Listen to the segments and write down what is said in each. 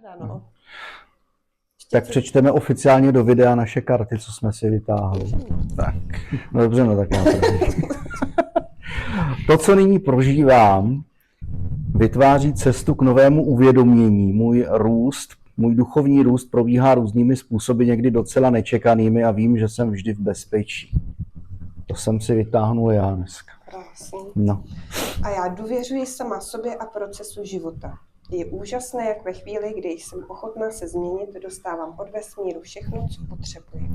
paráda, no. Tak přečteme oficiálně do videa naše karty, co jsme si vytáhli. Tak, no dobře, no tak já to, co nyní prožívám, vytváří cestu k novému uvědomění. Můj duchovní růst probíhá různými způsoby, někdy docela nečekanými a vím, že jsem vždy v bezpečí. To jsem si vytáhnul já dneska. Krásný. No. A já důvěřuji sama sobě a procesu života. Je úžasné, jak ve chvíli, kdy jsem ochotná se změnit, dostávám od vesmíru všechno, co potřebuji.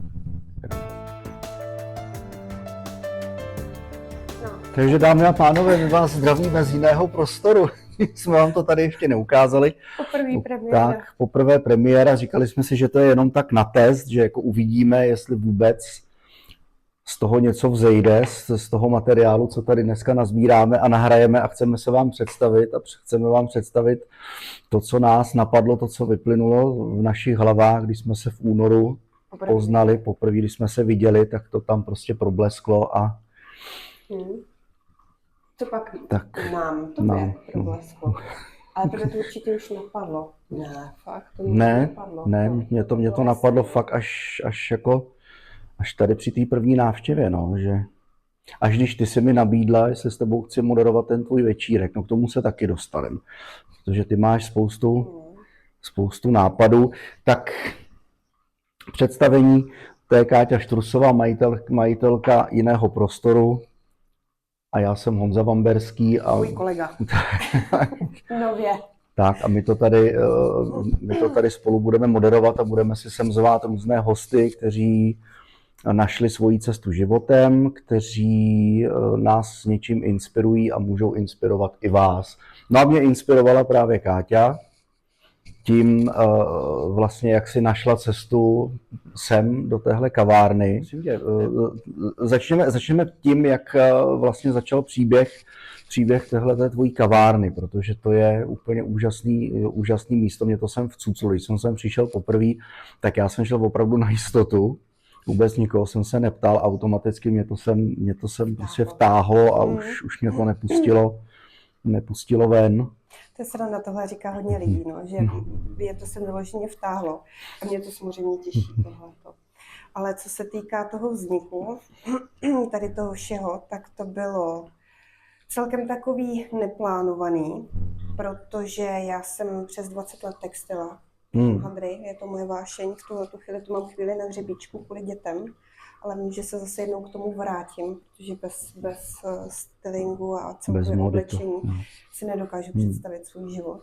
No. Takže dámy a pánové, my vás zdravíme z jiného prostoru. Jsme vám to tady ještě neukázali. Poprvé premiéra. Tak, poprvé premiéra. Říkali jsme si, že to je jenom tak na test, že jako uvidíme, jestli vůbec z toho něco vzejde, z toho materiálu, co tady dneska nazbíráme a nahrajeme a chceme se vám představit a chceme vám představit to, co nás napadlo, to, co vyplynulo v našich hlavách, když jsme se v únoru poznali, poprvé, když jsme se viděli, tak to tam prostě problesklo a Co pak nám problesklo? Ale to určitě už napadlo. Ne, fakt to napadlo. Ne, mě to napadlo fakt až tady při té první návštěvě, no, že až když ty si mi nabídla, jestli s tebou chci moderovat ten tvůj večírek, no k tomu se taky dostaneme, protože ty máš spoustu nápadů, tak představení, to je Káťa Štrusová, majitelka Jiného prostoru a já jsem Honza Vamberský. A můj kolega. Nově. Tak a my to tady spolu budeme moderovat a budeme si sem zvát různé hosty, kteří našli svoji cestu životem, kteří nás s něčím inspirují a můžou inspirovat i vás. No a mě inspirovala právě Káťa, tím vlastně, jak si našla cestu sem do téhle kavárny. Začneme tím, jak vlastně začal příběh téhleté tvojí kavárny, protože to je úplně úžasný místo. Mě to sem vcuclo, když jsem sem přišel poprvé, tak já jsem šel opravdu na jistotu. Vůbec nikoho jsem se neptal, automaticky mě to sem prostě vtáhlo a už mě to nepustilo ven. To se na tohle říká hodně lidí, no, že je to sem vyloženě vtáhlo a mě to samozřejmě těší tohleto. Ale co se týká toho vzniku, tady toho všeho, tak to bylo celkem takový neplánovaný, protože já jsem přes 20 let textila. Hadry, je to moje vášeň, v tuhletu chvíli tu mám chvíli na hřebíčku kvůli dětem, ale vím, že se zase jednou k tomu vrátím, protože bez stylingu a celkového oblečení si nedokážu představit svůj život.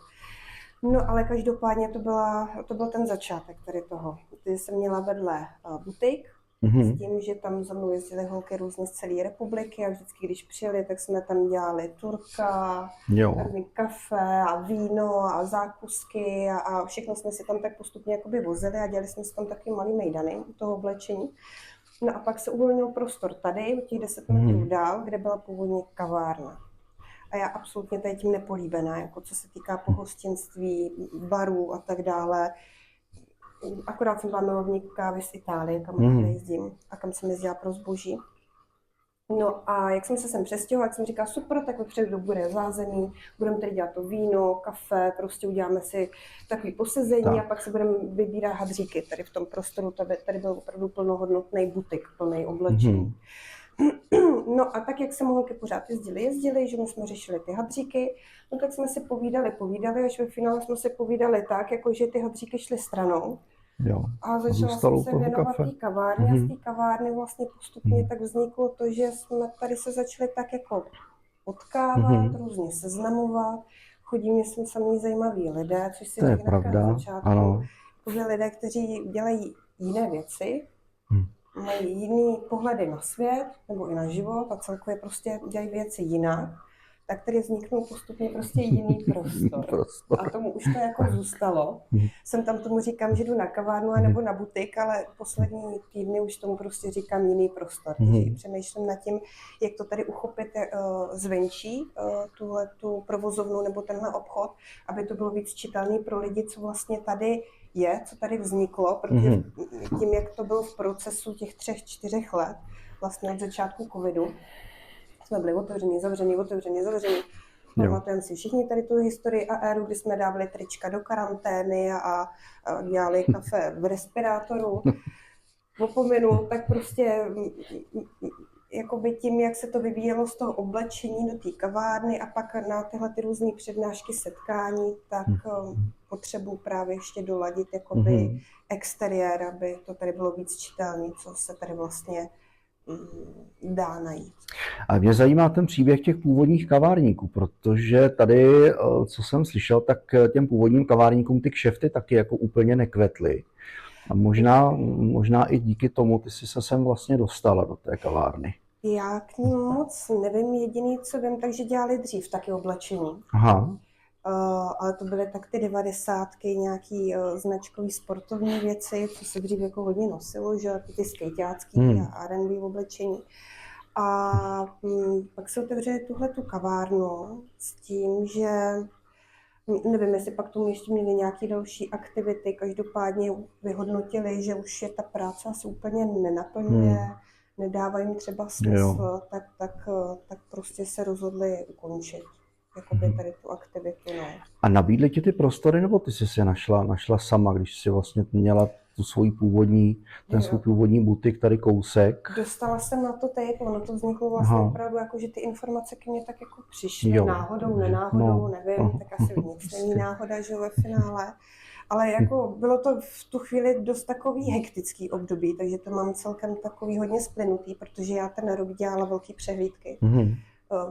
No ale každopádně to byl ten začátek tady toho. Když jsem měla vedle butik, s tím, že tam za mnou jezdily holky různě z celé republiky a vždycky, když přijeli, tak jsme tam dělali turka, kafe a víno a zákusky a všechno jsme si tam tak postupně jakoby vozili a dělali jsme si tam taky malý mejdany u toho oblečení. No a pak se uvolnil prostor tady, těch 10 metrů dál, kde byla původně kavárna. A já absolutně tady tím nepolíbená, jako co se týká pohostinství, barů a tak dále. Akorát jsem byla milovník kávy z Itálie, kam jezdím a kam jsem jezdila pro zboží. No a jak jsem se sem přestěhovala, jak jsem říkala, super, tak vepředu bude zázemí, budeme tady dělat to víno, kafe, prostě uděláme si takový posezení a pak se budeme vybírat hadříky tady v tom prostoru, tady byl opravdu plnohodnotný butik, plný oblečení. No a tak, jak jsem holky pořád jezdili, že my jsme řešili ty hadříky, no tak jsme si povídali, až ve finále jsme si povídali tak, jako že ty hadříky šly stranou. Jo, a začala jsem se věnovat té kavárně a z té kavárny vlastně postupně tak vzniklo to, že jsme tady se začali tak jako potkávat, různě seznamovat. Chodí mě sem samý zajímaví lidé, což si řekne na začátku. Ano. Lidé, kteří dělají jiné věci, mají jiný pohledy na svět nebo i na život a celkově prostě dělají věci jinak, tak tady vzniknul postupně prostě jiný prostor. A tomu už to jako zůstalo. Jsem tam tomu říkám, že jdu na kavárnu nebo na butik, ale poslední týdny už tomu prostě říkám jiný prostor. Takže přemýšlím nad tím, jak to tady uchopit zvenčí, tu provozovnu nebo tenhle obchod, aby to bylo víc čitelný pro lidi, co vlastně tady je, co tady vzniklo, protože tím, jak to bylo v procesu těch 3-4 let, vlastně od začátku covidu, jsme byli otevření, zavření. Pamatujeme si všichni tady tu historii a éru, kdy jsme dávali trička do karantény a dělali kafe v respirátoru. Opominu, tak prostě jakoby tím, jak se to vyvíjelo z toho oblečení do té kavárny a pak na tyhle ty různé přednášky, setkání, tak potřebuji právě ještě doladit jakoby exteriér, aby to tady bylo víc čitelné, co se tady vlastně dá najít. A mě zajímá ten příběh těch původních kavárníků, protože tady, co jsem slyšel, tak těm původním kavárníkům ty kšefty taky jako úplně nekvetly. A možná i díky tomu ty jsi se sem vlastně dostala do té kavárny. Já k ním moc nevím, jediný, co vím, takže dělali dřív taky oblečení. Aha. Ale to byly tak ty 90, nějaký značkový sportovní věci, co se dřív jako hodně nosilo, že ty skejťácký a R&B oblečení. A pak se otevřeli tuhletu kavárnu s tím, že nevím, jestli pak tomu ještě měli nějaké další aktivity, každopádně vyhodnotili, že už je ta práce asi úplně nenaplňuje, nedává jim třeba smysl, tak prostě se rozhodli ukončit jakoby tady tu aktivitu. No. A nabídli ti ty prostory, nebo ty jsi si našla sama, když jsi vlastně měla tu svůj původní butik tady kousek? Dostala jsem na to tape, ono to vzniklo vlastně opravdu jako, že ty informace ke mně tak jako přišly náhodou, nenáhodou, nevím, tak asi nic není náhoda, že ve finále. Ale jako bylo to v tu chvíli dost takový hektický období, takže to mám celkem takový hodně splynutý, protože já ten rok dělala velký přehlídky.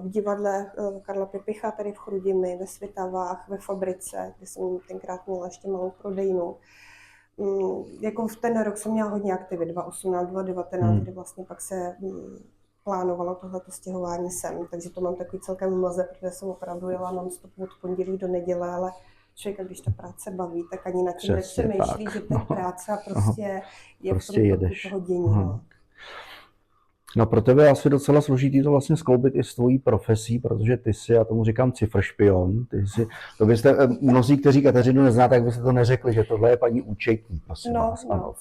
V divadle Karla Pipicha, tady v Chrudimi, ve Svitavách, ve fabrice, kde jsem tenkrát měla ještě malou prodejnu. Jako v ten rok jsem měla hodně aktivit, 2018, 2019, kdy vlastně pak se plánovalo tohleto stěhování sem, takže to mám takový celkem mlze, protože jsem opravdu jela non-stop od pondělí do neděle, ale člověka, když ta práce baví, tak ani na tím nepřemýšlí, že to je práce a prostě je prostě v tom toho dění. No pro tebe je asi docela složitý to vlastně skloubit i s tvojí profesí, protože ty jsi, já tomu říkám cifršpion, to byste, mnozí, kteří Kateřinu neznáte, tak byste to neřekli, že tohle je paní účetní, prosím vás. No.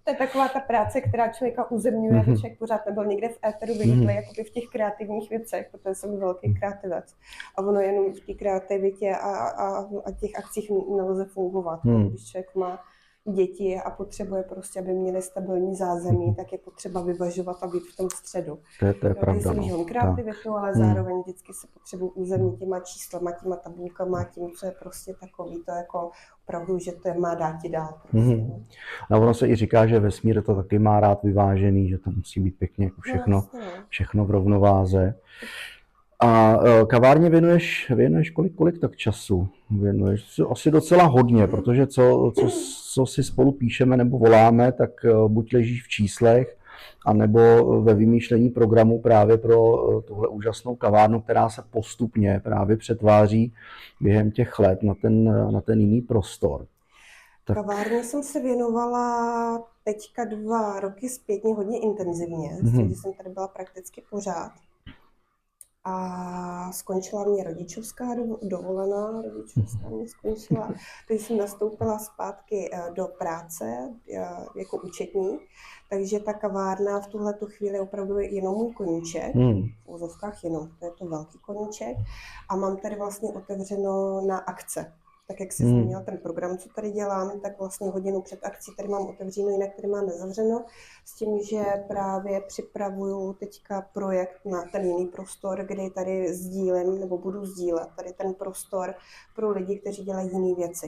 To je taková ta práce, která člověka uzemňuje, aby člověk pořád nebyl někde v éteru vyniklý, jakoby v těch kreativních věcech, protože jsem velký kreativec. A ono jenom v té kreativitě a těch akcích nelze fungovat, když člověk má děti a potřebuje prostě, aby měli stabilní zázemí, tak je potřeba vyvažovat a být v tom středu. To je pravda. Nejsem kreativitu, ale zároveň vždycky se potřebuji uzemnit těma číslama, těma tabulkama, tím, co je prostě takový, to jako opravdu, že to je má dát ti dál. Prostě. No ono se i říká, že vesmír to taky má rád vyvážený, že to musí být pěkně jako všechno v rovnováze. A kavárně věnuješ kolik tak času? Věnuješ asi docela hodně, protože co si spolu píšeme nebo voláme, tak buď ležíš v číslech, anebo ve vymýšlení programu právě pro tuhle úžasnou kavárnu, která se postupně právě přetváří během těch let na ten jiný prostor. Tak. Kavárně jsem se věnovala teďka 2 roky zpětně hodně intenzivně, s tím, že jsem tady byla prakticky pořád. A skončila mě rodičovská dovolená, rodičovská mě skončila, takže jsem nastoupila zpátky do práce jako účetní, takže ta kavárna v tuhletu chvíli opravdu je jenom můj koníček, v úzovkách jenom, to je to velký koníček a mám tady vlastně otevřeno na akce. Tak jak jsi zmínil ten program, co tady dělám, tak vlastně hodinu před akcí tady mám otevřeno, jinak tady mám nezavřeno, s tím, že právě připravuju teďka projekt na ten jiný prostor, kdy tady sdílím, nebo budu sdílet tady ten prostor pro lidi, kteří dělají jiné věci.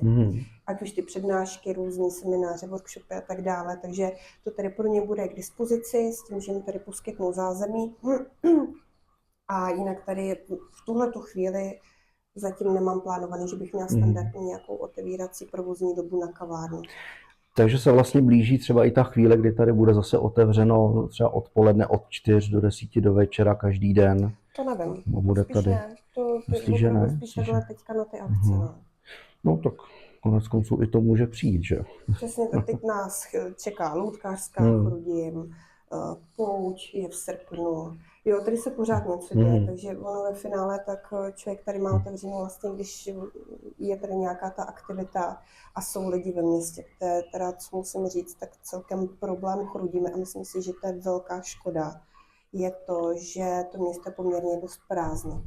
Ať už ty přednášky, různý semináře, workshopy a tak dále, takže to tady pro ně bude k dispozici, s tím, že mi tady poskytnou zázemí. A jinak tady v tuhletu chvíli zatím nemám plánovaný, že bych měla standardní nějakou otevírací provozní dobu na kavárnu. Takže se vlastně blíží třeba i ta chvíle, kdy tady bude zase otevřeno třeba odpoledne od 4 do 10 do večera každý den. To nevím. Bude spíš tady. Ne. Spíš takhle teďka na ty akce. No tak konec konců i to může přijít, že? Přesně, to teď nás čeká loutkářská Chrudim, pouč je v srpnu. Jo, tady se pořád něco děje, takže ono ve finále tak člověk tady má otevřeno vlastně, když je tady nějaká ta aktivita a jsou lidi ve městě. To je teda, co musím říct, tak celkem problém Chrudimi a myslím si, že to je velká škoda. Je to, že to město je poměrně dost prázdné.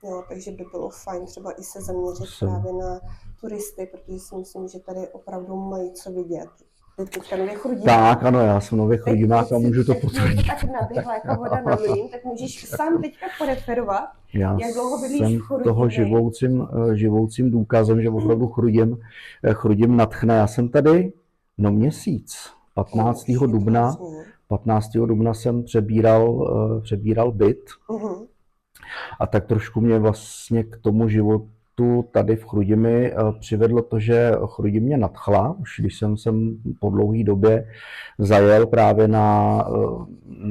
Jo, takže by bylo fajn třeba i se zaměřit Jsem- právě na turisty, protože si myslím, že tady opravdu mají co vidět. Ty teďka nově Chrudimák. Tak, ano, já jsem nově Chrudimák a můžu to Teď mě potvrdit. to tak naběhla jako voda na mlýn, tak můžeš sám teďka poreferovat, Já jak dlouho bydlíš jsem v Chrudimi. toho živoucím důkazem, že opravdu Chrudim nadchne. Já jsem tady měsíc. 15. Už je dubna, krásný. 15. dubna jsem přebíral byt a tak trošku mě vlastně k tomu životu tady v Chrudimi přivedlo to, že Chrudim mě nadchla, už když jsem sem po dlouhé době zajel právě na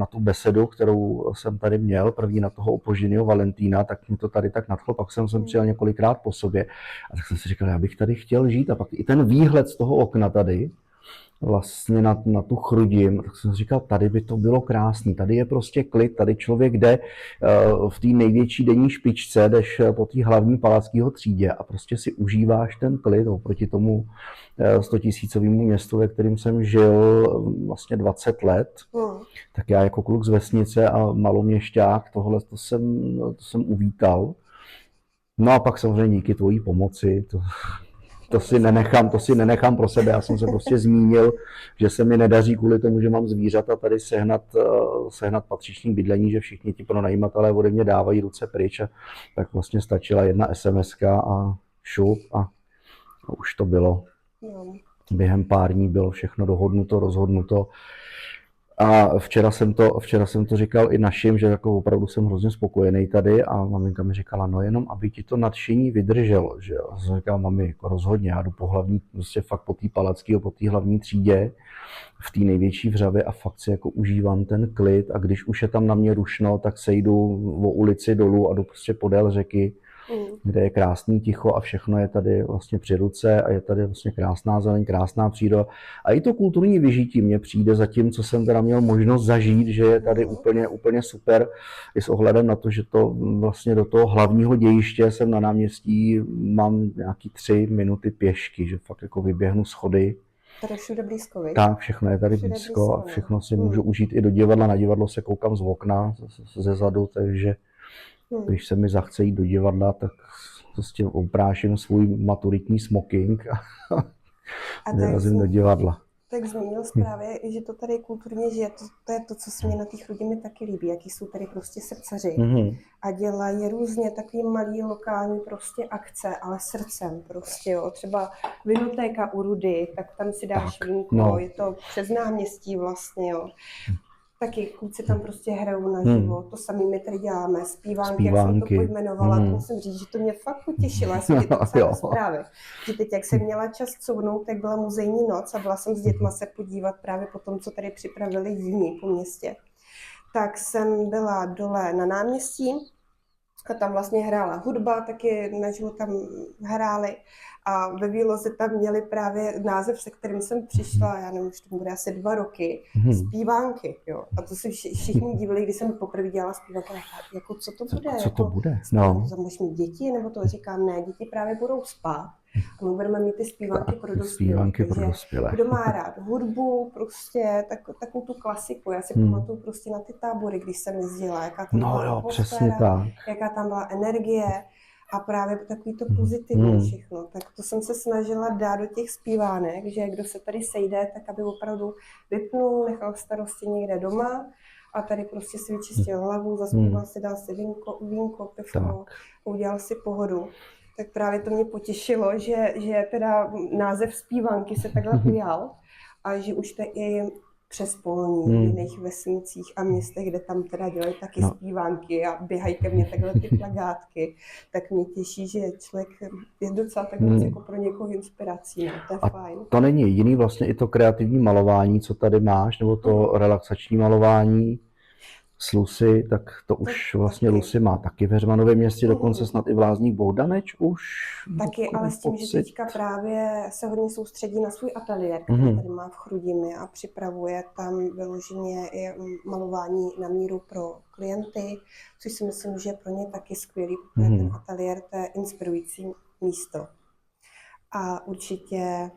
tu besedu, kterou jsem tady měl, první na toho opožděného Valentína, tak mě to tady tak nadchlo, pak jsem přijel několikrát po sobě a tak jsem si říkal, já bych tady chtěl žít a pak i ten výhled z toho okna tady, vlastně na tu Chrudim, tak jsem říkal, tady by to bylo krásný, tady je prostě klid, tady člověk jde v té největší denní špičce, jdeš po té hlavní Palackého třídě a prostě si užíváš ten klid oproti tomu 100 000 městu, ve kterém jsem žil vlastně 20 let. Tak já jako kluk z vesnice a maloměšťák tohle to jsem uvítal. No a pak samozřejmě díky tvojí pomoci, to si nenechám pro sebe. Já jsem se prostě zmínil, že se mi nedaří kvůli tomu, že mám zvířata tady sehnat patřičný bydlení, že všichni ti pronajímatelé ode mě dávají ruce pryč a tak vlastně stačila jedna SMS-ka a šup a už to bylo. Během pár dní bylo všechno dohodnuto, rozhodnuto. A včera jsem to říkal i našim, že jako opravdu jsem hrozně spokojený tady a maminka mi říkala, no jenom aby ti to nadšení vydrželo, že jo. Jsem říkal, mami, jako rozhodně, já jdu po hlavní, prostě fakt po té Palackého, po té hlavní třídě, v té největší vřavě a fakt si jako užívám ten klid a když už je tam na mě rušno, tak sejdu o ulici dolů a jdu prostě podél řeky, kde je krásný ticho a všechno je tady vlastně při ruce a je tady vlastně krásná zeleň, krásná příroda. A i to kulturní vyžití mně přijde za tím, co jsem teda měl možnost zažít, že je tady úplně super i s ohledem na to, že to vlastně do toho hlavního dějiště jsem na náměstí mám nějaký 3 minuty pěšky, že fakt jako vyběhnu schody. Tady všude blízko, viď? Tak, všechno je tady blízko a všechno si můžu užít i do divadla. Na divadlo se koukám z okna, ze zadu, takže když se mi zachce jít do divadla, tak prostě opráším svůj maturitní smoking a vyrazím do divadla. Tak zmínil právě, že to tady kulturně žije, to je to, co se mi na té Chrudimi taky líbí, jaký jsou tady prostě srdcaři a dělají různě takový malý lokální prostě akce, ale srdcem prostě, jo. Třeba vinotéka u Rudy, tak tam si dáš vínko, je to přes náměstí vlastně, jo. Taky kluci tam prostě hrajou naživo, to samý my tady děláme, zpívánky, jak jsem to pojmenovala, to musím říct, že to mě fakt potěšilo, já jsem ti to psala zprávy, že teď, jak jsem měla čas couvnout, tak byla muzejní noc a byla jsem s dětma se podívat právě po tom, co tady připravili jiní po městě. Tak jsem byla dole na náměstí a tam vlastně hrála hudba, taky naživo tam hráli. A ve výloze tam měli právě název, se kterým jsem přišla, já nevím, už to bude asi 2 roky, zpívánky, jo. A to se všichni divili, když jsem poprvé dělala zpívánky, jako co to bude? Co to bude? No. Budeš mít děti, nebo to říkám, ne, děti právě budou spát. A my budeme mít ty zpívánky pro dospělé. Kdo má rád hudbu, prostě takovou tu klasiku. Já si pamatuju prostě na ty tábory, když jsem jezdila, jaká tam byla atmosféra, jaká tam byla energie. A právě takový to pozitivní všechno. Tak to jsem se snažila dát do těch zpívánek, že kdo se tady sejde, tak aby opravdu vypnul, nechal starosti někde doma a tady prostě si vyčistil hlavu, zaspíval si, dal si vínko, pivko, udělal si pohodu. Tak právě to mě potěšilo, že teda název zpívanky se takhle ujal a že už to je přes Polní, v jiných vesnicích a městech, kde tam teda dělají taky zpívánky a běhají ke mně takhle ty plakátky, tak mě těší, že člověk je docela takhle jako pro někoho inspirací, no, to je fajn. To není jediný vlastně i to kreativní malování, co tady máš, nebo to relaxační malování s Lucy, tak to už vlastně Lucy má taky v Heřmanově Městě, dokonce snad i v Lázních Bohdaneč už. Taky, ale s tím, že teďka právě se hodně soustředí na svůj ateliér, který tady má v Chrudimi a připravuje tam vyloženě i malování na míru pro klienty, což si myslím, že pro ně taky skvělý, protože ten ateliér to je inspirující místo. A určitě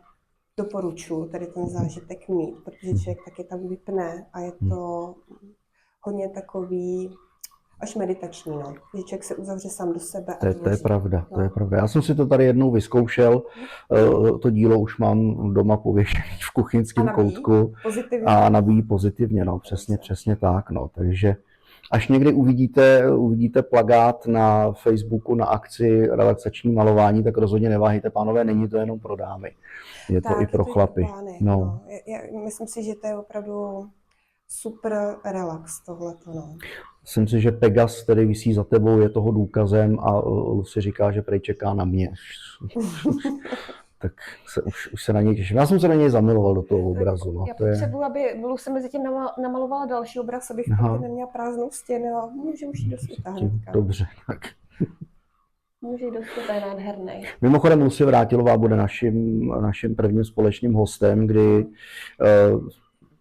doporučuji tady ten zážitek mít, protože člověk taky tam vypne a je to hodně takový až meditační, no. Že člověk se uzavře sám do sebe a To je tvoří. pravda, No. to je pravda. Já jsem si to tady jednou vyzkoušel, to dílo už mám doma pověšené v kuchyňském A nabíjí? koutku Pozitivně. a nabíjí pozitivně, no, přesně tak, no. Takže až někdy uvidíte plakát na Facebooku na akci relaxační malování, tak rozhodně neváhejte, pánové, není to jenom pro dámy, je to Tak, i pro chlapy. pány, No. no. Myslím si, že to je opravdu super relax tohleto, no. Myslím si, že Pegas, který visí za tebou, je toho důkazem a Lucy říká, že prej čeká na mě. Tak už se na něj těším. Já jsem se na něj zamiloval do toho obrazu. No. Já potřebuji, aby Lucy mezi tím namalovala další obraz, abych taky neměla prázdnou stěnu a může už jít do světa hnedka. Dobře, tak. Může jít do světa, je nádherný. Mimochodem Lucie Vrátilová bude naším prvním společným hostem, kdy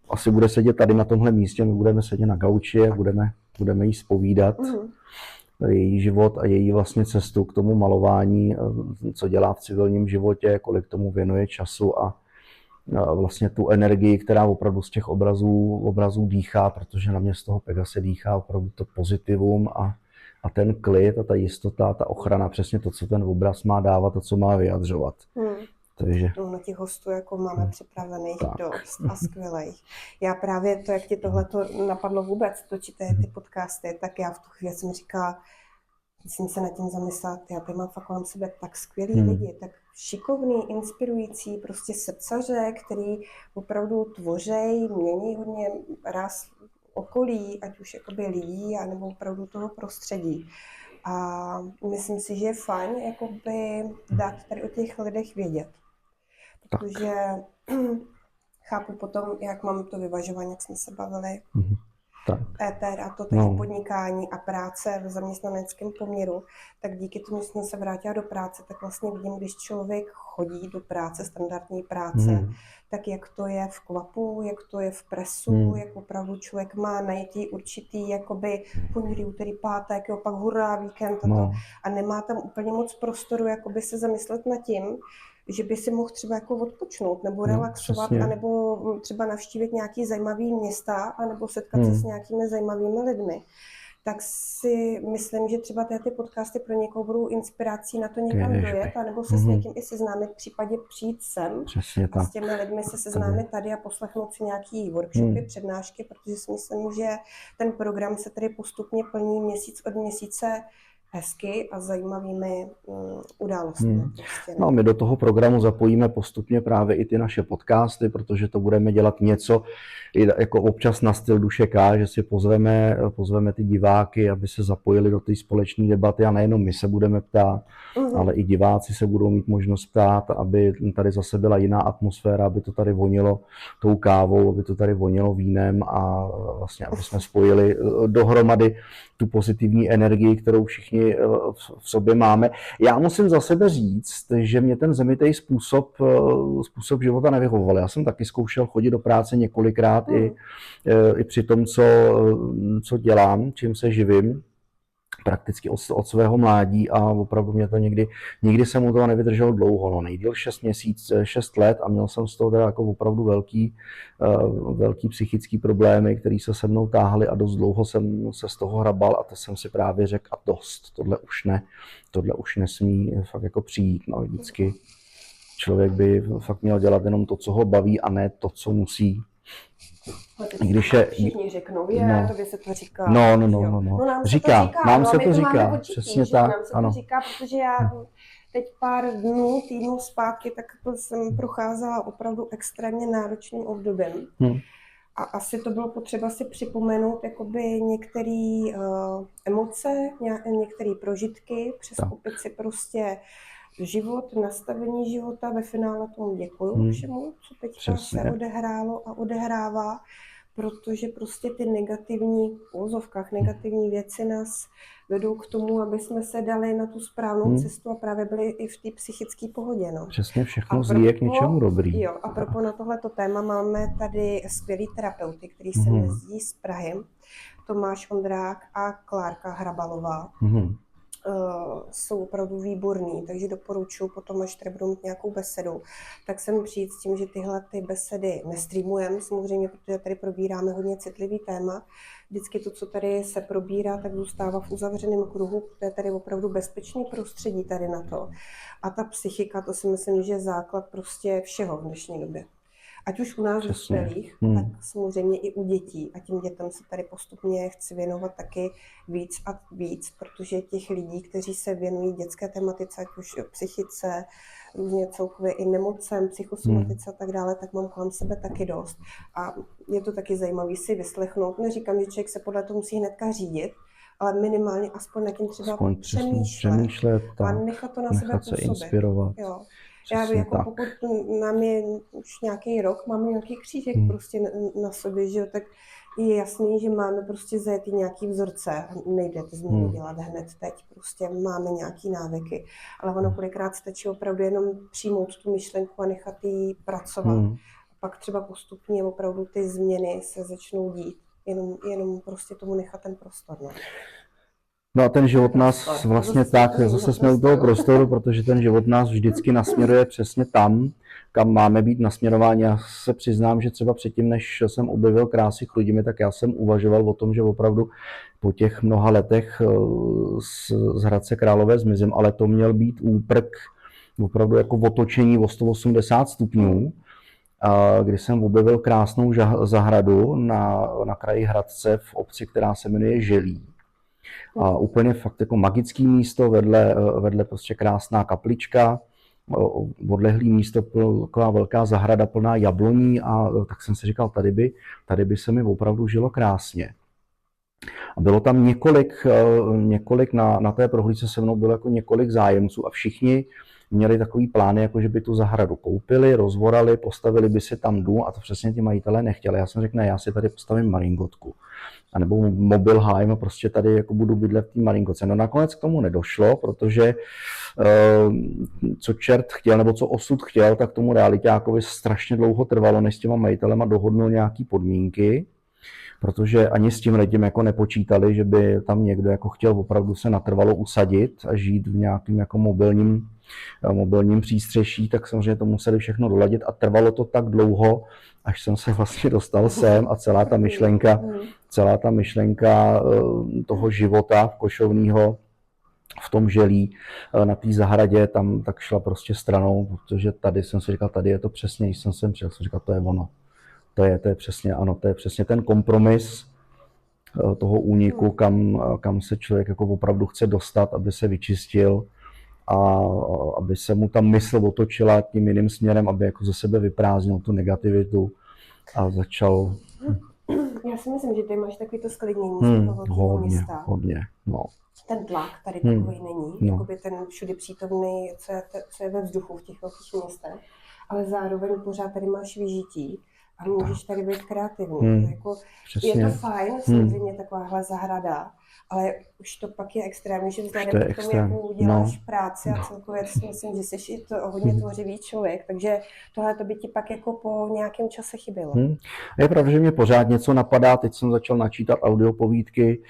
asi bude sedět tady na tomhle místě, my budeme sedět na gauči a budeme jí zpovídat její život a její vlastně cestu k tomu malování, co dělá v civilním životě, kolik tomu věnuje času a vlastně tu energii, která opravdu z těch obrazů dýchá, protože na mě z toho Pegase dýchá opravdu to pozitivum a ten klid a ta jistota, ta ochrana, přesně to, co ten obraz má dávat a co má vyjadřovat. Takže... No, na těch hostů jako máme připravených dost a skvělých. Já právě to, jak ti tohleto napadlo vůbec, točíte ty podcasty, tak já v tu chvíli jsem říkala, musím se nad tím zamyslet, já tady mám fakt kolem sebe tak skvělý lidi, tak šikovný, inspirující, prostě srdcaře, který opravdu tvořejí, mění hodně ráz okolí, ať už jakoby lidí, anebo opravdu toho prostředí. A myslím si, že je fajn jakoby dát tady o těch lidech vědět. Protože chápu potom, jak mám to vyvažování, jak jsme se bavili. Tak. Éter a to taky podnikání a práce v zaměstnaneckém poměru, tak díky tomu, že jsem se vrátila do práce, tak vlastně vidím, když člověk chodí do práce, standardní práce, tak jak to je v kvapu, jak to je v presu, jak opravdu člověk má najít určitý jakoby pondělí, úterý, pátek, jo, pak hurá, víkend a nemá tam úplně moc prostoru jakoby se zamyslet nad tím, že by si mohl třeba jako odpočnout nebo relaxovat, anebo třeba navštívit nějaký zajímavý města, anebo setkat se s nějakými zajímavými lidmi. Tak si myslím, že třeba ty podcasty pro někoho budou inspirací na to někam dojet, anebo se s někým i seznámit, v případě přijít sem a s těmi lidmi se seznámit tady a poslechnout si nějaký workshopy, přednášky, protože si myslím, že ten program se tady postupně plní měsíc od měsíce hezky a zajímavými událostmi. Prostě, no, my do toho programu zapojíme postupně právě i ty naše podcasty, protože to budeme dělat něco jako občas na styl Duše K, že si pozveme ty diváky, aby se zapojili do té společné debaty a nejenom my se budeme ptát, ale i diváci se budou mít možnost ptát, aby tady zase byla jiná atmosféra, aby to tady vonilo tou kávou, aby to tady vonilo vínem a vlastně, aby jsme spojili dohromady tu pozitivní energii, kterou všichni v sobě máme. Já musím za sebe říct, že mě ten zemitej způsob života nevyhovoval. Já jsem taky zkoušel chodit do práce několikrát i při tom, co dělám, čím se živím, prakticky od svého mládí a opravdu mě to nikdy jsem mu toho nevydržel dlouho, no nejdýl 6 let a měl jsem z toho teda jako opravdu velký psychický problémy, které se mnou táhly a dost dlouho jsem se z toho hrabal a to jsem si právě řekl a dost, tohle už nesmí fakt jako přijít, no vždycky člověk by fakt měl dělat jenom to, co ho baví a ne to, co musí. Všichni řeknou, to by se to říká. No. Nám se to říká, přesně tak. Nám se to říká, protože já teď pár dnů, týdnů zpátky, tak jsem procházela opravdu extrémně náročným obdobím. A asi to bylo potřeba si připomenout jakoby některé emoce, některé prožitky, přeskupit si prostě život, nastavení života, ve finále tomu děkuju všemu, co teďka se odehrálo a odehrává, protože prostě ty negativní, v uvozovkách negativní věci nás vedou k tomu, aby jsme se dali na tu správnou cestu a právě byli i v té psychické pohodě. No. Přesně, všechno zlí je k něčemu dobrý. Jo, a proto na tohleto téma máme tady skvělý terapeuty, který sem jezdí z Prahy, Tomáš Ondrák a Klárka Hrabalová. jsou opravdu výborný, takže doporučuji potom, až tady budu mít nějakou besedu, tak sem přijít s tím, že tyhle ty besedy nestreamujeme, samozřejmě, protože tady probíráme hodně citlivý téma. Vždycky to, co tady se probírá, tak zůstává v uzavřeném kruhu, protože je tady opravdu bezpečný prostředí tady na to. A ta psychika, to si myslím, že je základ prostě všeho v dnešní době. Ať už u nás dospělých, tak samozřejmě i u dětí. A těm dětem se tady postupně chci věnovat taky víc a víc, protože těch lidí, kteří se věnují dětské tematice, ať už o psychice, různě celkově i nemocem, psychosomatice a tak dále, tak mám kolem sebe taky dost. A je to taky zajímavé si vyslechnout. Neříkám, že člověk se podle toho musí hnedka řídit, ale minimálně aspoň nad tím třeba přemýšlet a nechat to na sebe působit. Inspirovat. Jo. Já jako tak. Pokud nám je už nějaký rok, máme nějaký křížek prostě na sobě, že jo, tak je jasný, že máme prostě zajetý nějaký vzorce. Nejde ty změny dělat hned teď, prostě máme nějaký návyky. Ale ono kolikrát stačí opravdu jenom přijmout tu myšlenku a nechat ji pracovat. A pak třeba postupně opravdu ty změny se začnou dít. Jenom prostě tomu nechat ten prostor. Ne? No a ten život nás vlastně tak, zase jsme u toho prostoru, protože ten život nás vždycky nasměruje přesně tam, kam máme být nasměrováni. Já se přiznám, že třeba předtím, než jsem objevil Krásy chludimi, tak já jsem uvažoval o tom, že opravdu po těch mnoha letech z Hradce Králové zmizím, ale to měl být úprk opravdu jako otočení o 180 stupňů, kdy jsem objevil krásnou zahradu na kraji Hradce v obci, která se jmenuje Želí. A úplně fakt jako magické místo, vedle prostě krásná kaplička, odlehlý místo, taková velká zahrada plná jabloní a tak jsem si říkal, tady by se mi opravdu žilo krásně. A bylo tam několik na té prohlídce se mnou bylo jako několik zájemců a všichni měli takový plány, jako že by tu zahradu koupili, rozvorali, postavili by si tam dům a to přesně ti majitelé nechtěli. Já jsem řekl, ne, já si tady postavím maringotku. A nebo Mobilheim a prostě tady jako budu bydlet v té maringotce. No nakonec k tomu nedošlo, protože co čert chtěl, nebo co osud chtěl, tak tomu realitákovi strašně dlouho trvalo, než s těma majitelema dohodnul nějaký podmínky, protože ani s tím lidem jako nepočítali, že by tam někdo jako chtěl opravdu se natrvalo usadit a žít v nějakým jako mobilním přístřeší, tak samozřejmě to museli všechno doladit a trvalo to tak dlouho, až jsem se vlastně dostal sem a celá ta myšlenka toho života košovního v tom Želí na té zahradě, tam tak šla prostě stranou, protože tady jsem si říkal, tady je to přesně, když jsem sem přijel, jsem říkal, to je ono. To je přesně, ano, to je přesně ten kompromis toho úniku, kam se člověk jako opravdu chce dostat, aby se vyčistil a aby se mu ta mysl otočila tím jiným směrem, aby jako ze sebe vyprázdnil tu negativitu a začal... Já si myslím, že ty máš takový to sklidnění z toho města. Hodně, no. Ten tlak tady takový není, jakoby ten všude přítomný, co je ve vzduchu v těch velkých městech, ale zároveň pořád tady máš vyžití a můžeš tady být kreativní. Jako, je to fajn, samozřejmě takováhle zahrada, ale už to pak je extrémní, že vzhledem k tomu, jakou děláš práci a celkově si myslím, že jsi i to hodně tvořivý člověk, takže tohle to by ti pak jako po nějakém čase chybělo. Je pravda, že mě pořád něco napadá, teď jsem začal načítat audiopovídky,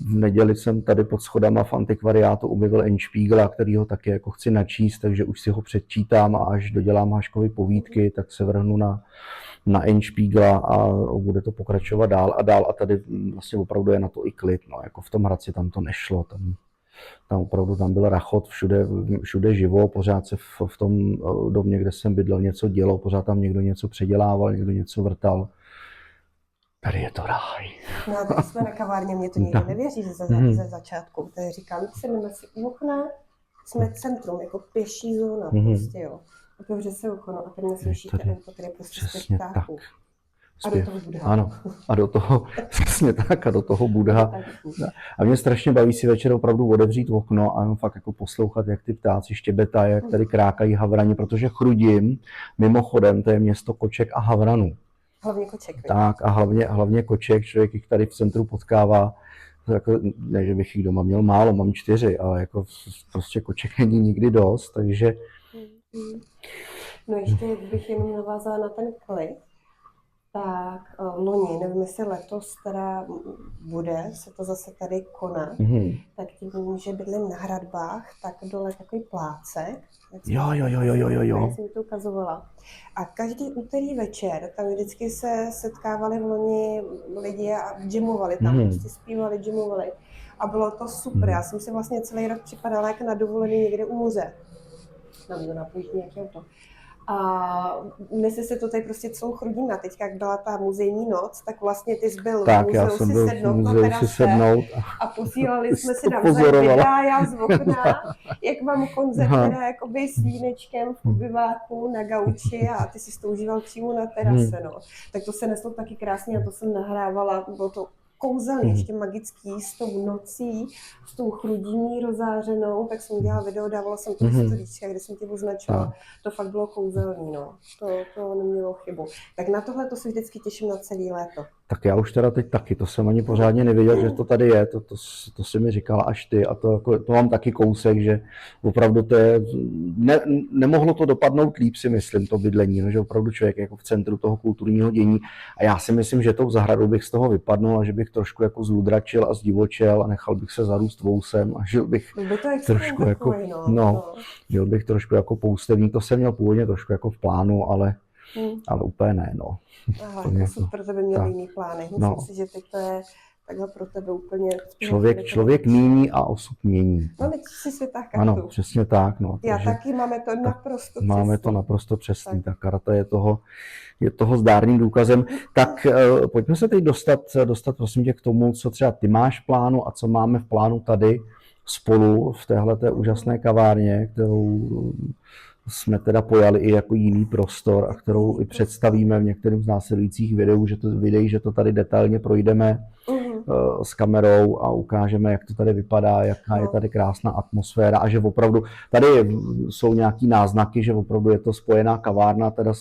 v neděli jsem tady pod schodama v antikvariátu objevil Endspiegela, kterýho taky jako chci načíst, takže už si ho předčítám a až dodělám Haškovy povídky, tak se vrhnu na Endspiegela a bude to pokračovat dál a tady vlastně opravdu je na to i klid, no, jako v tom Hradci tam to nešlo, tam opravdu tam byl rachot, všude živo, pořád se v tom domě, kde jsem bydlel, něco dělo, pořád tam někdo něco předělával, někdo něco vrtal. Tady je to ráj. No a tady jsme na kavárně, mě to nikdo nevěří ze začátku, takže říkám, sedneme si u okna, jsme centrum, jako pěší zóna, prostě jo. Otevře se okno a tady neslyšíte auto, tady je prostě zpěv ptáků. A do toho Budha. Ano, a do toho, přesně tak, a do toho Budha. A mě strašně baví si večer opravdu otevřít okno a fakt jako poslouchat, jak ty ptáci štěbetají, jak tady krákají havrani, protože Chrudim, mimochodem, to je město koček a havranů. Hlavně koček. Tak a hlavně koček, člověk jich tady v centru potkává, jako, ne, že bych jich doma měl málo, mám 4, ale jako prostě koček není nikdy dost, takže... No ještě bych jenom navázala na ten klid, tak loni, nevím jestli letos teda bude se to zase tady konat, tak tím, že bydlím na Hradbách, tak dole takový plácek. Jo. Já jsem to ukazovala. A každý úterý večer tam vždycky se setkávali v loni lidi a jamovali tam, prostě zpívali, jamovali. A bylo to super. Já jsem si vlastně celý rok připadala jak na dovolený někde u moře. Na pojíždí nějaký auto. A my si to tady prostě celou chrudíme. A teď, jak byla ta muzejní noc, tak vlastně ty jsi byl tak, v muzeu si sednout na terase a posílali jsme si navzájem videa, já z okna, jak mám koncert teda jakoby s vínečkem v obyváku na gauči a ty jsi to užíval přímo na terase, no. Tak to se neslo taky krásně a to jsem nahrávala, bylo to kouzelný, ještě magický, s tou nocí, s tou chrudí rozářenou, tak jsem dělala video, dávala jsem to historička, kde jsem tě označila. To fakt bylo kouzelný, no. To nemělo chybu. Tak na tohle to se vždycky těším na celý léto. Tak já už teda teď taky, to jsem ani pořádně nevěděl, že to tady je, to si mi říkala až ty a to mám taky kousek, že opravdu to je, nemohlo to dopadnout líp, si myslím, to bydlení, no, že opravdu člověk jako v centru toho kulturního dění a já si myslím, že tou zahradou bych z toho vypadnul a že bych trošku jako zludračil a zdivočel a nechal bych se zarůst vousem a žil bych trošku jako, žil bych trošku jako poustevník, to jsem měl původně trošku jako v plánu, ale úplně ne, no. Aha, to super, to by měl jiný plány. Myslím si, že teď to je takhle pro tebe úplně... Člověk mění a osud mění. No, teď si světá kartu. Ano, přesně tak. No, já taky, máme to naprosto přesný. Máme to naprosto přesný, ta karta je toho zdárným důkazem. Tak pojďme se teď dostat prosím tě k tomu, co třeba ty máš v plánu a co máme v plánu tady spolu v téhleté úžasné kavárně, kterou jsme teda pojali i jako jiný prostor a kterou i představíme v některých z následujících videí, že to tady detailně projdeme s kamerou a ukážeme, jak to tady vypadá, jaká je tady krásná atmosféra a že opravdu tady jsou nějaký náznaky, že opravdu je to spojená kavárna teda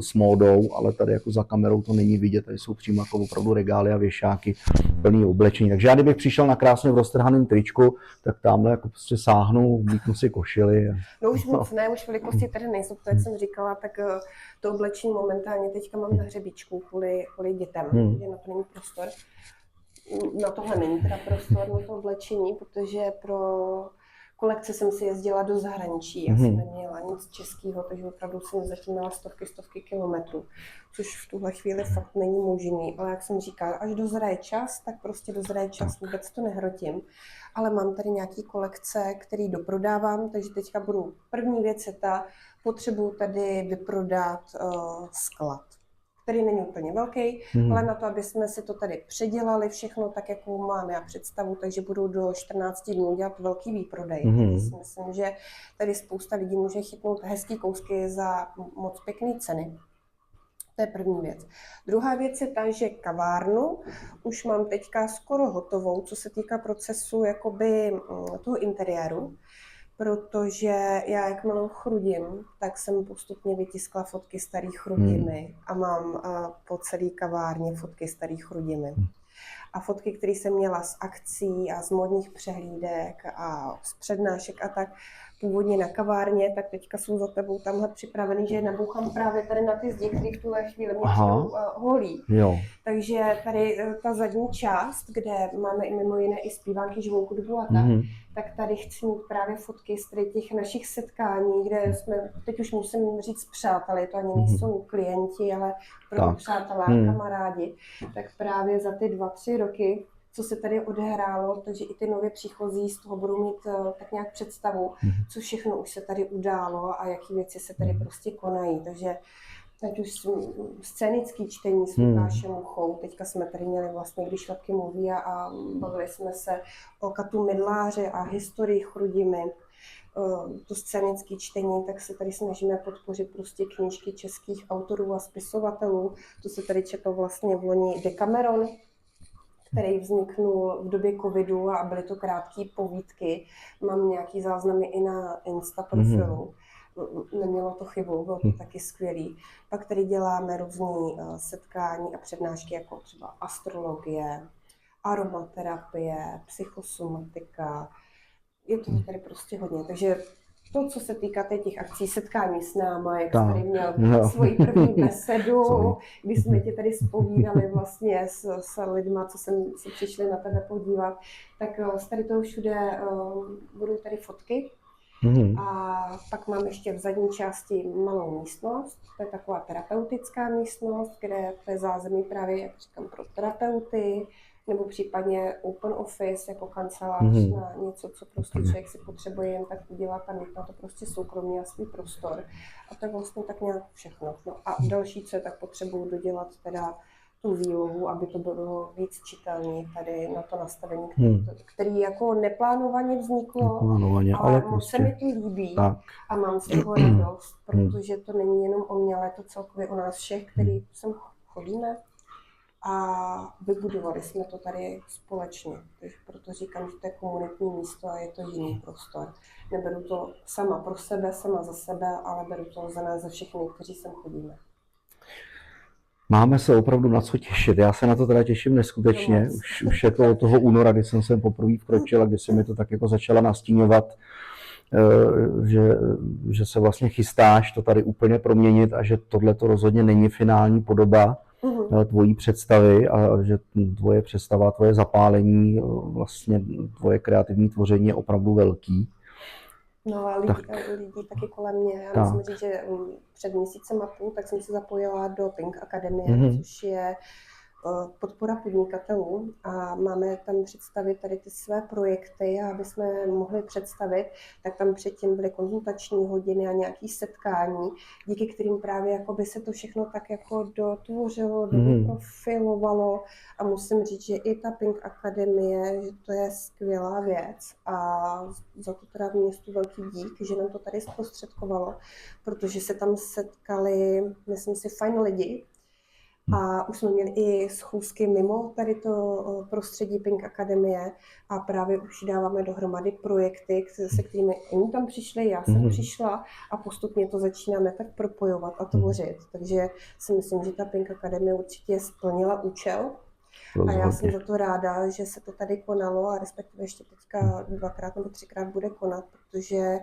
s módou, ale tady jako za kamerou to není vidět, tady jsou přímo jako opravdu regály a věšáky plný oblečení. Takže já kdybych přišel na krásně v roztrhaném tričku, tak tamhle jako prostě sáhnu, vlíknu si košili. No už moc ne, už velikosti tady nejsou, to jak jsem říkala, tak to oblečení momentálně teďka mám na hřebíčku kvůli dětem, že na to není prostor. Na tohle není teda prostor na to oblečení, protože pro kolekce jsem si jezdila do zahraničí, já jsem neměla nic českého, takže opravdu jsem zatím měla stovky kilometrů, což v tuhle chvíli fakt není možný, ale jak jsem říkala, až dozraje čas, tak prostě dozraje čas, vůbec to nehrotím, ale mám tady nějaký kolekce, který doprodávám, takže teďka první věc je potřebuji tady vyprodat sklad, který není úplně velký, ale na to, aby jsme si to tady předělali všechno tak, jakou mám já představu, takže budu do 14 dnů dělat velký výprodej. Myslím, že tady spousta lidí může chytnout hezký kousky za moc pěkný ceny. To je první věc. Druhá věc je ta, že kavárnu už mám teďka skoro hotovou, co se týká procesu jakoby toho interiéru. Protože já, jak malou chrudím, tak jsem postupně vytiskla fotky starých chrudimy a mám po celé kavárně fotky starých chrudimy. A fotky, které jsem měla z akcí a z módních přehlídek a z přednášek a tak, původně na kavárně, tak teďka jsou za tebou tamhle připravený, že nabouchám právě tady na ty zdi, které v tuhle chvíli mě holí. Jo. Takže tady ta zadní část, kde máme i mimo jiné i zpívánky, živou hudbu a tak tady chci mít právě fotky z těch našich setkání, kde jsme, teď už musím říct přátelé, to ani nejsou klienti, ale pro přátelé a kamarádi, tak právě za ty 2-3 roky, co se tady odehrálo, takže i ty nově příchozí z toho budou mít tak nějak představu, co všechno už se tady událo a jaký věci se tady prostě konají. Takže teď už scénický čtení s Lukášem Muchou. Teďka jsme tady měli vlastně, když šlapky mluví a bavili jsme se o Katu Mydláře a historii Chrudimi. To scénické čtení, tak se tady snažíme podpořit prostě knížky českých autorů a spisovatelů. To se tady četlo vlastně v loni Decameron, který vzniknul v době covidu a byly to krátké povídky. Mám nějaký záznamy i na Insta profilu. Nemělo to chybu, bylo to taky skvělý. Pak tady děláme různé setkání a přednášky, jako třeba astrologie, aromaterapie, psychosomatika. Je to tady prostě hodně, takže to, co se týká těch akcí, setkání s náma, jak jsi Tak, tady měl no. svoji první besedu, Sorry. kdy jsme ti tady zpovídali vlastně s lidma, co se přišli na tebe podívat, tak z tady toho všude budou tady fotky. A pak mám ještě v zadní části malou místnost, to je taková terapeutická místnost, kde to je zázemí právě, jak říkám, pro terapeuty, nebo případně open office jako kancelář na něco, co prostě člověk si potřebuje jen tak udělat a mít na to prostě soukromý a svůj prostor. A to je vlastně tak nějak všechno. No a další, co je, tak potřebuju dodělat teda tu výlohu, aby to bylo víc čitelné tady na to nastavení, který jako neplánovaně vzniklo, ale moc prostě se mi to líbí tak. a mám z toho radost, protože to není jenom o mě, ale je to celkově o nás všech, který sem chodíme a vybudovali jsme to tady společně. Takže proto říkám, že to je komunitní místo a je to jiný prostor. Neberu to sama pro sebe, sama za sebe, ale beru to za nás, za všechny, kteří sem chodíme. Máme se opravdu na co těšit. Já se na to teda těším neskutečně. Už je to od toho února, kdy jsem sem poprvé vkročil a kdy se mi to tak jako začala nastíňovat, že se vlastně chystáš to tady úplně proměnit a že tohle to rozhodně není finální podoba tvojí představy a že tvoje představa, tvoje zapálení, vlastně tvoje kreativní tvoření je opravdu velký. No a lidi taky kolem mě. Já musím říct, že před měsícem a půl tak jsem se zapojila do Pink Akademie, což je podpora podnikatelů a máme tam představit tady ty své projekty a aby jsme mohli představit, tak tam předtím byly konzultační hodiny a nějaké setkání, díky kterým právě jakoby se to všechno tak jako dotvořilo, doprofilovalo a musím říct, že i ta Pink Akademie, že to je skvělá věc a za to teda v městu velký dík, že nám to tady zprostředkovalo, protože se tam setkali, myslím si, fajn lidi. A už jsme měli i schůzky mimo tady to prostředí Pink Akademie a právě už dáváme dohromady projekty, se kterými oni tam přišli, já jsem přišla a postupně to začínáme tak propojovat a tvořit. Takže si myslím, že ta Pink Akademie určitě splnila účel. A já jsem za to ráda, že se to tady konalo a respektive ještě teďka 2krát nebo 3krát bude konat, protože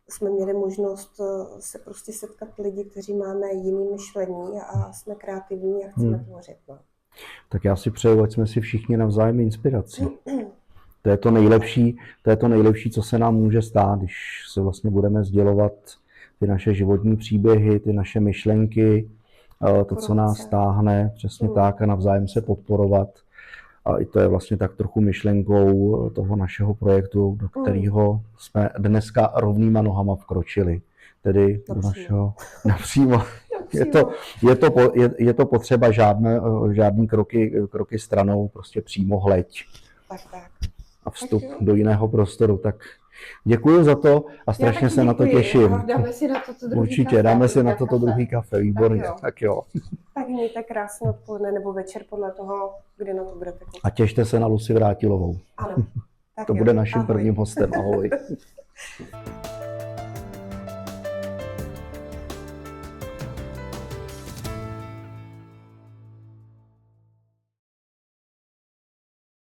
jsme měli možnost se prostě setkat lidi, kteří máme jiné myšlení a jsme kreativní a chceme tvořit. No. Tak já si přeju, ať jsme si všichni navzájem inspirací. To je to nejlepší, co se nám může stát, když se vlastně budeme sdělovat ty naše životní příběhy, ty naše myšlenky, to, co nás táhne, přesně tak, a navzájem se podporovat. A i to je vlastně tak trochu myšlenkou toho našeho projektu, do kterého jsme dneska rovnýma nohama vkročili. Tedy do našeho napřímo. Je to potřeba žádný kroky stranou, prostě přímo hleď. Tak. A vstup do jiného prostoru. Tak děkuji za to a strašně se na to těším. Dáme si na to druhý Určitě, kafe. dáme si na to druhý kafe, výborně. Tak jo. Tak mějte krásné odpoledne nebo večer podle toho, kde na to budete koukat. A těšte se na Luci Vrátilovou. Ano. To bude naším prvním hostem. Ahoj.